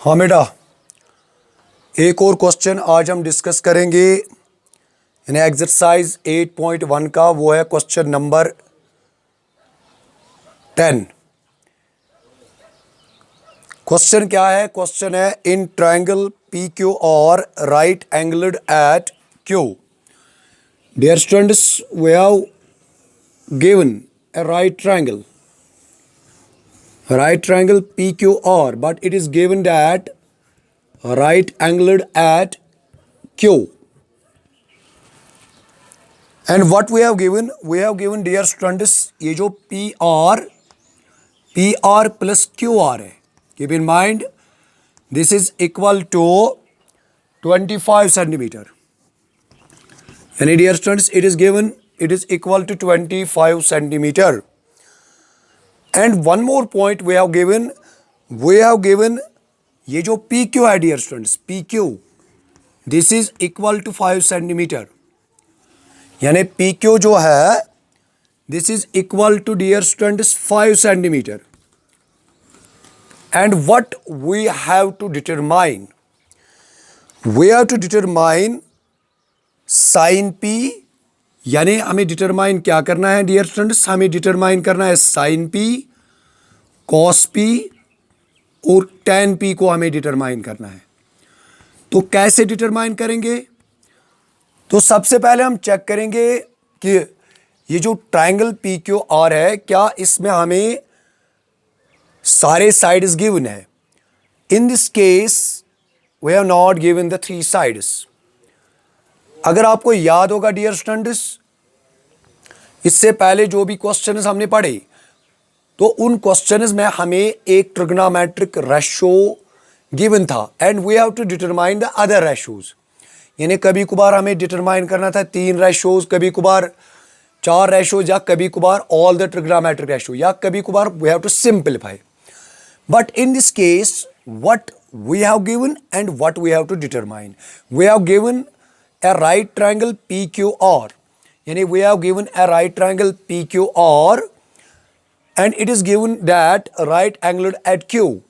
हाँ बेटा, एक और क्वेश्चन आज हम डिस्कस करेंगे यानी एक्सरसाइज 8.1 का। वो है क्वेश्चन नंबर 10। क्वेश्चन क्या है? क्वेश्चन है इन ट्रायंगल पी क्यू और right angled at Q. Dear students, we have given a right triangle PQR, but it is given that right angled at Q. And what we have given? We have given, dear students, ये जो PR plus QR है, keep in mind this is equal to 25 centimeter. यानी dear students, it is given, it is equal to 25 centimeter. And one more point we have given ये जो PQ है dear students, PQ, this is equal to 5 centimeter. यानी PQ जो है this is equal to, dear students, 5 centimeter. And what we have to determine? We have to determine sin P. यानी हमें determine क्या करना है डियर स्टूडेंट्स? हमें determine करना है sin P, cos P और tan P को हमें डिटरमाइन करना है। तो कैसे डिटरमाइन करेंगे? तो सबसे पहले हम चेक करेंगे कि ये जो ट्रायंगल PQR है, क्या इसमें हमें सारे साइड्स गिवन है? In this case we have not given the 3 sides. अगर आपको याद होगा डियर स्टूडेंट्स, इससे पहले जो भी क्वेश्चंस हमने पढ़े, तो उन क्वेश्चंस में हमें एक ट्रिग्नोमेट्रिक रेशो गिवन था and we have to determine the other ratios. यानी कभी कभार हमें डिटरमाइन करना था 3 रेशोज, कभी कभार 4 रेशोज, या कभी कभार ऑल द ट्रिग्नोमेट्रिक रेशो, या कभी कभार we have to simplify. But in this case what we have given and what we have to determine, we have given a right triangle PQR. यानी we have given a right triangle PQR and it is given that right angled at Q.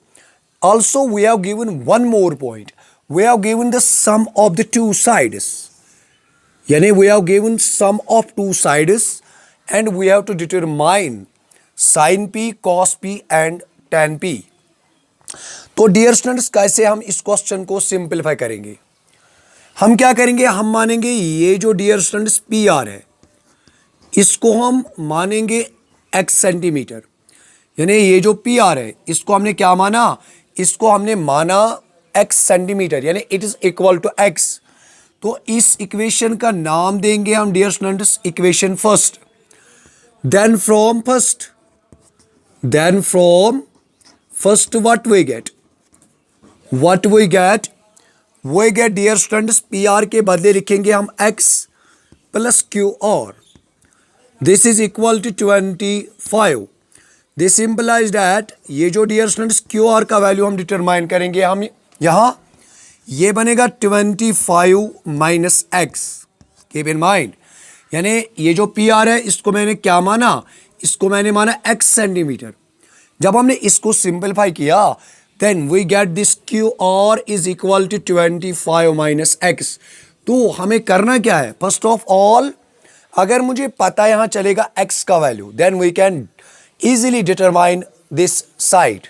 Also we have given one more point, we have given the sum of the 2 sides. यानी we have given sum of 2 sides and we have to determine sin P, cos P and tan P. तो dear students, कैसे हम इस question को simplify करेंगे? हम क्या करेंगे? हम मानेंगे ये जो डियर स्टूडेंट्स पी आर है, इसको हम मानेंगे x सेंटीमीटर। यानी ये जो पी आर है, इसको हमने क्या माना? इसको हमने माना x सेंटीमीटर, यानी it is equal to x। तो इस इक्वेशन का नाम देंगे हम dear students equation first. Then from first what we get? We get dear students, PR के बदले लिखेंगे हम x plus QR. This is equal to 25. This implies that ये जो dear students QR का वैल्यू हम डिटरमाइन करेंगे, हम यहाँ ये बनेगा 25 minus x. Keep in mind, यानी ये जो PR है, इसको मैंने क्या माना? इसको मैंने माना x सेंटीमीटर। जब हमने इसको सिंपलीफाई किया, then we get this QR is equal to 25 minus x। तो हमें करना क्या है? फर्स्ट ऑफ ऑल, अगर मुझे पता यहां चलेगा x का value, then we can easily determine this side.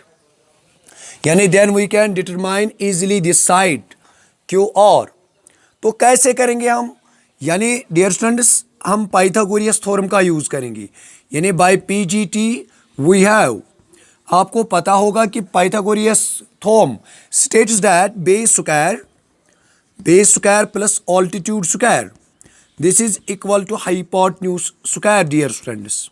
यानी then we can determine easily this side QR। तो कैसे करेंगे हम? यानी डियर स्टूडेंट्स, हम पाइथागोरस थ्योरम का यूज करेंगे। यानी बाय PGT वी हैव, आपको पता होगा कि Pythagoras theorem states that base square plus altitude square, this is equal to hypotenuse square dear students.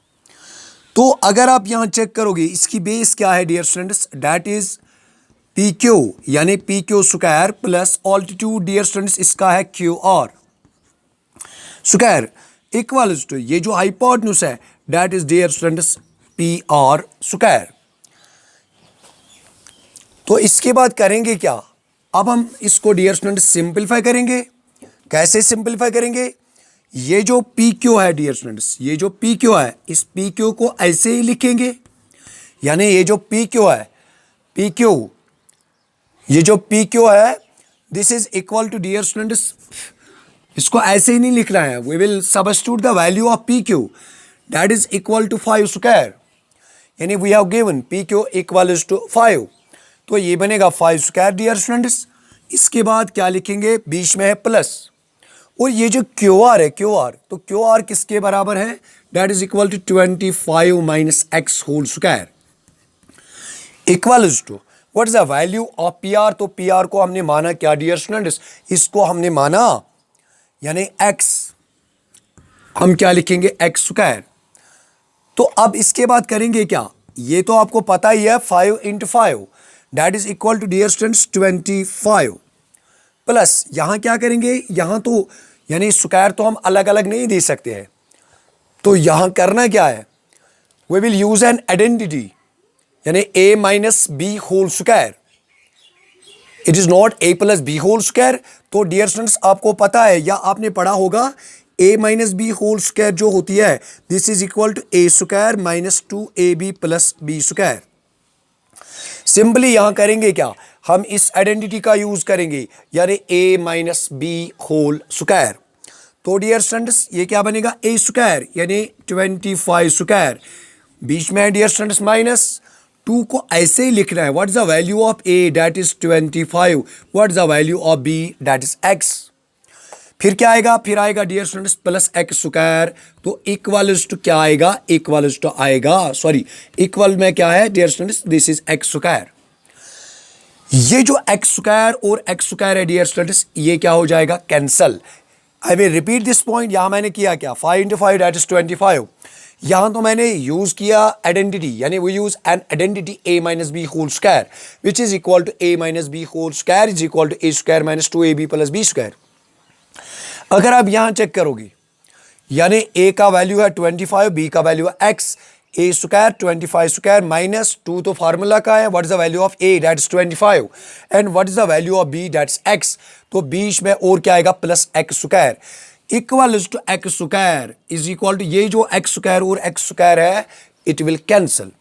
तो अगर आप यहां चेक करोगे, इसकी बेस क्या है dear students? That is PQ, यानी PQ square plus altitude dear students इसका है QR स्क्वायर इक्वल्स टू ये जो हाइपोटेन्यूज है, that is dear students PR square. तो इसके बाद करेंगे क्या? अब हम इसको डियर स्टूडेंट सिंपलीफाई करेंगे। कैसे सिंपलीफाई करेंगे? ये जो PQ है डियर स्टूडेंट्स, ये जो PQ है, इस PQ को ऐसे ही लिखेंगे। यानी ये जो PQ है, PQ ये जो पी क्यू है this is equal to, dear students, इसको ऐसे ही नहीं लिखना है, we will substitute the value of P Q that is equal to 5 square, यानी we have given P Q equal to 5, तो ये बनेगा 5 स्क्वायर डियर स्टूडेंट्स। इसके बाद क्या लिखेंगे, बीच में है प्लस, और ये जो क्यू आर है क्यू आर, तो क्यू आर किसके बराबर है, that is equal to 25 minus X whole square equals to what is the value of P R. तो पी आर को हमने माना क्या डियर स्टूडेंट्स, इसको हमने माना यानी एक्स, हम क्या लिखेंगे एक्स स्क्वायर। तो अब इसके बाद करेंगे क्या, ये तो आपको पता ही है 5 into 5 that is equal to dear students 25 plus यहाँ क्या करेंगे, यहाँ तो यानी स्क्वायर तो हम अलग अलग नहीं दे सकते हैं, तो यहाँ करना क्या है, we will use an identity यानी a minus B whole square, it is not a plus B whole square. तो डियर स्टूडेंट्स आपको पता है या आपने पढ़ा होगा a minus B whole square जो होती है this is equal to a square minus 2ab plus B square. Simply यहां करेंगे क्या, हम इस आइडेंटिटी का यूज करेंगे यानी a minus B whole square. तो डियर स्टूडेंट्स ये क्या बनेगा, a स्क्वायर यानी 25 स्क्वायर, बीच में है डियर स्टूडेंट्स माइनस 2 को ऐसे ही लिखना है, what is the value of a that is 25, what is the value of b that is x। फिर क्या आएगा, फिर आएगा dear students plus X square, तो इक्वल्स टू क्या आएगा, इक्वल्स टू आएगा, सॉरी इक्वल में क्या है dear students, this is X square. ये जो एक्स स्क्वायर और एक्स स्क्वायर है डियर स्टूडेंट्स ये क्या हो जाएगा, cancel. I will repeat this point, यहां मैंने किया क्या, 5 इंटू 5 दैट इज 25, यहां तो मैंने यूज किया आइडेंटिटी यानी we use an identity a minus B whole square which is equal to a minus B whole square is equal to a square minus 2ab plus B square. अगर आप यहां check करोगे यानी a का value है 25, b का value है x, a square 25 square minus 2 तो फार्मूला का है, what is the value of a that is 25 and what is the value of b that is x, तो बीच में और क्या आएगा plus x square equal to X square is equal to, ये जो एक्स स्क्वायर और एक्स स्क्वायर है इट विल कैंसल।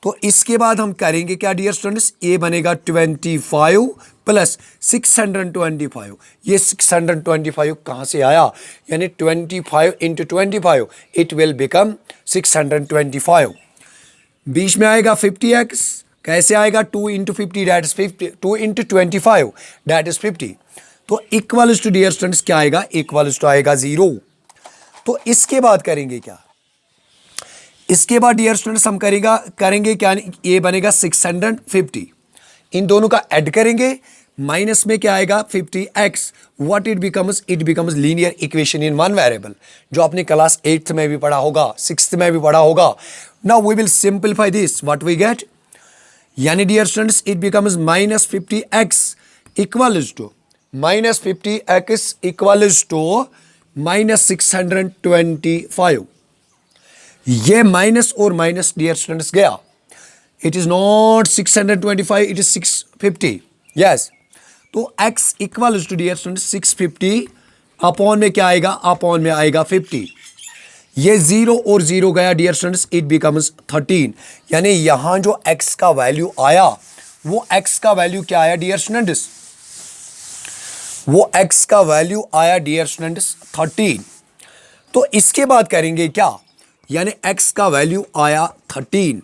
तो इसके बाद हम करेंगे क्या डियर स्टूडेंट्स, ये बनेगा 25 प्लस 625, ये 625 कहां से आया, यानी 25 इंटू 25 इट विल बिकम 625, बीच में आएगा 50x, कैसे आएगा 2 into 50 that is 50, 2 into 25 that is 50, तो इक्वल्स टू डियर स्टूडेंट्स क्या आएगा, इक्वल्स टू आएगा 0। तो इसके बाद करेंगे क्या, इसके बाद डियर स्टूडेंट्स हम करेंगे क्या, ये बनेगा 650, इन दोनों का ऐड करेंगे, माइनस में क्या आएगा 50x, what it becomes linear equation in one variable, जो आपने क्लास 8th में भी पढ़ा होगा, 6th में भी पढ़ा होगा। Now we will simplify this, what we get, यानी dear students it becomes minus 50x equals to minus 50x equals to minus 625, ये माइनस और माइनस डियर स्टूडेंट्स गया, it is not 625 it is 650, yes, तो x equals to dear students 650 upon में क्या आएगा, upon में आएगा 50, ये 0 और 0 गया डियर स्टूडेंट्स इट बिकम्स 13, यानी यहां जो x का वैल्यू आया वो x का वैल्यू क्या आया डियर स्टूडेंट्स, वो x का वैल्यू आया डियर स्टूडेंट्स 13। तो इसके बाद करेंगे क्या, यानी x का वैल्यू आया 13,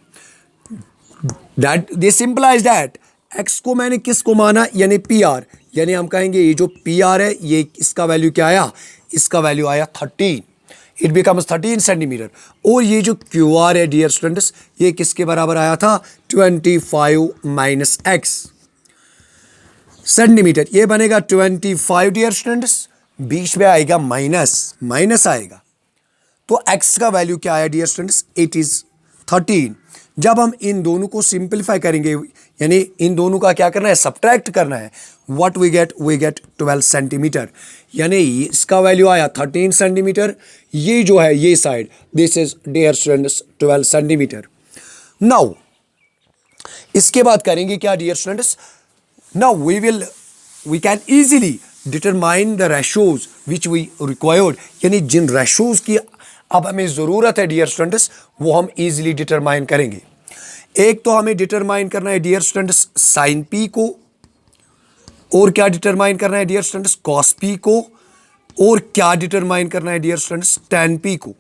दैट दिस सिंपलाइज दैट x को मैंने किसको माना, यानी PR, यानी हम कहेंगे ये जो PR है ये इसका वैल्यू क्या आया, इसका वैल्यू आया 13, इट बिकम्स 13 सेंटीमीटर, और ये जो QR है डियर स्टूडेंट्स ये किसके बराबर आया था, 25 माइनस x सेंटीमीटर, ये बनेगा 25 डियर स्टूडेंट्स, बीच में आएगा माइनस, माइनस आएगा, तो x का वैल्यू क्या आया डियर स्टूडेंट्स, इट इज 13। जब हम इन दोनों को सिंपलीफाई करेंगे यानी इन दोनों का क्या करना है, सब्ट्रैक्ट करना है, व्हाट वी गेट 12 सेंटीमीटर, यानी इसका वैल्यू आया 13 सेंटीमीटर, ये जो है ये side this is dear students 12 centimetre. Now इसके बाद करेंगे क्या dear students, now we can easily determine the ratios which we required, यानी जिन रेशोज की अब हमें ज़रूरत है डियर स्टूडेंट्स वो हम इजीली डिटरमाइन करेंगे। एक तो हमें डिटरमाइन करना है डियर स्टूडेंट्स साइन पी को, और क्या डिटरमाइन करना है डियर स्टूडेंट्स, कॉस पी को, और क्या डिटरमाइन करना है डियर स्टूडेंट्स, टैन पी को।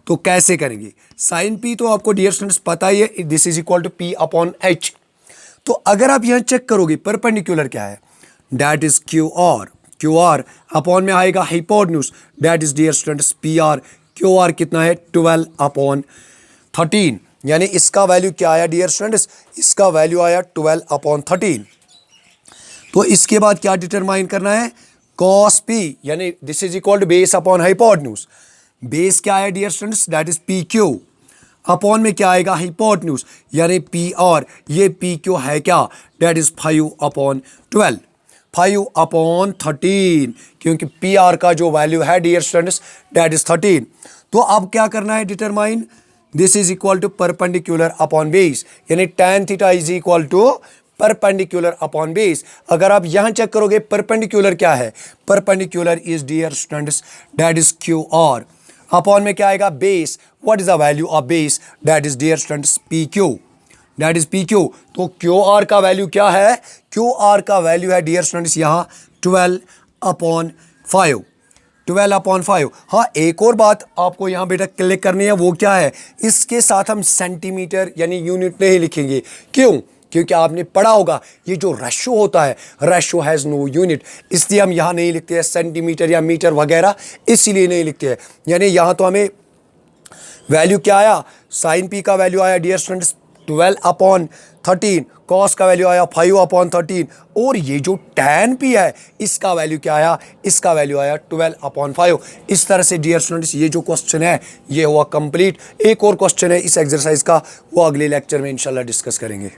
तो कैसे करेंगे, साइन पी तो आपको डियर स्टूडेंट्स पता ही है, this is equal to P upon H. तो अगर आप यहां चेक करोगे परपेंडिकुलर क्या है, that is Q R, Q R upon में आएगा hypotenuse, that is dear students P R. Q R कितना है 12 अपॉन 13, यानी इसका वैल्यू क्या आया डियर स्टूडेंट्स, इसका वैल्यू आया 12 अपॉन 13। तो इसके बाद क्या डिटरमाइन करना है, कॉस पी, यानी this is equal to base upon hypotenuse. Base क्या है dear students, that is P Q, upon में क्या आएगा हाइपोटेन्यूज, यानी पी आर। ये पी क्यू है क्या, दैट इज 5 अपॉन 12, 5 अपॉन 13, क्योंकि पी आर का जो वैल्यू है डियर स्टूडेंट्स दैट इज 13। तो अब क्या करना है determine, this is equal to perpendicular upon base, यानी tan theta is equal to perpendicular upon base. अगर आप यहां चेक करोगे परपेंडिकुलर क्या है, perpendicular is dear students that is Q R, upon में क्या आएगा base, what is the value of base, that is dear students P Q, that is P Q. तो क्यू आर का वैल्यू क्या है, क्यू आर का value है dear students यहाँ 12 अपॉन 5, 12 अपॉन 5। हाँ, एक और बात आपको यहाँ बेटा क्लिक करनी है, वो क्या है, इसके साथ हम सेंटीमीटर यानी यूनिट नहीं लिखेंगे। क्यों, क्योंकि आपने पढ़ा होगा ये जो रेशो होता है, रेशो हैज़ नो यूनिट, इसलिए हम यहाँ नहीं लिखते हैं सेंटीमीटर या मीटर वगैरह, इसीलिए नहीं लिखते हैं। यानी यहाँ तो हमें वैल्यू क्या आया, साइन पी का वैल्यू आया डियर स्टूडेंट्स 12 अपॉन 13, कॉस का वैल्यू आया 5 अपॉन 13, और ये जो टैन पी है इसका वैल्यू क्या आया, इसका वैल्यू आया 12 अपॉन 5। इस तरह से डियर स्टूडेंट्स ये जो क्वेश्चन है ये हुआ कंप्लीट। एक और क्वेश्चन है इस एक्सरसाइज का, वो अगले लेक्चर में इंशाल्लाह डिस्कस करेंगे।